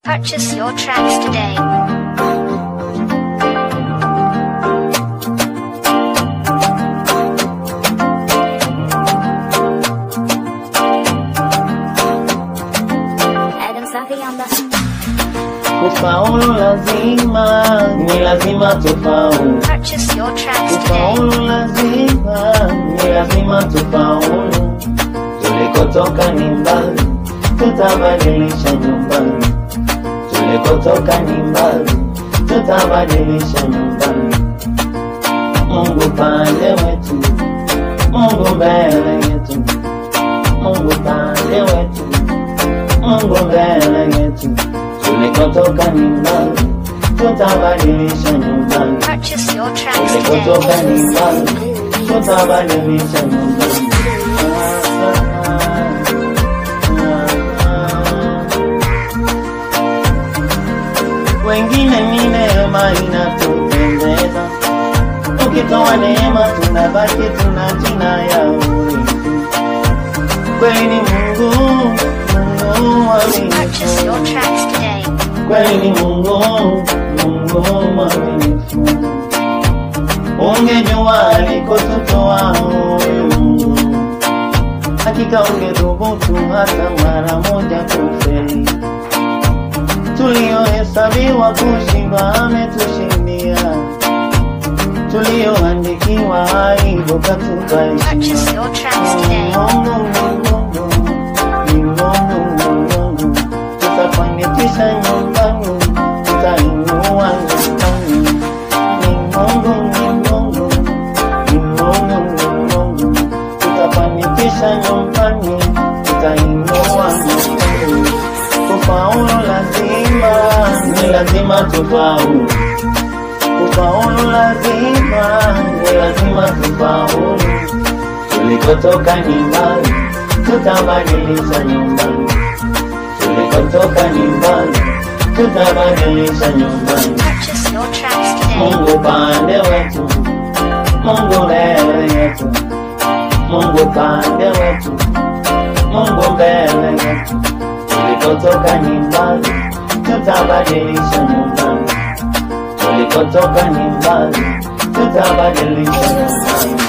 Purchase your tracks today. Adam Safi on the Kufaulu lazima, ni lazima tufaulu. Purchase your tracks today. Kufaulu lazima, ni lazima tufaulu. Tulikotoka ni mbali, tutabadilisha nyumbani. Tulikotoka ni mbali, tutabadilisha nyumbani. Mungu pande wetu, Mungu mbele yetu. Mungu pande wetu, Mungu mbele yetu. Tulikotoka ni mbali, tutabadilisha nyumbani. Purchase your tracks Tulikotoka today. ni mbali, tutabadilisha nyumbani. Wengine ni neema inatupendeza, ukitoa neema tunabaki tuna jina ya urithi. Kweli ni Mungu, Mungu Purchase your mwaminifu. tracks today. Kweli ni Mungu, Mungu mwaminifu. Ungejua alikotutoa huyu Mungu, hakika ungethubutu hata mara moja kufeli. Tuliohesabiwa kushindwa ametushindia, tulioandikiwa aibu katupa Purchase heshima. your tracks today. Mungu, tutafanikisha nyumbani, tutainua nyumbani. Mungu, tutafanikisha nyumbani, tutainua nyumbani. Kufaulu lazima, ni lazima tufaulu. Kufaulu lazima, ni lazima tufaulu. Tulikotoka ni mbali, tutabadilisha nyumbani. Tulikotoka ni mbali, tutabadilisha nyumbani. Purchase your tracks today. Mungu pande wetu, Mungu mbele yetu. Mungu pande wetu, Mungu mbele yetu. Tulikotoka ni mbali, tutabadilisha nyumbani. Tulikotoka ni mbali, tutabadilisha nyumbani.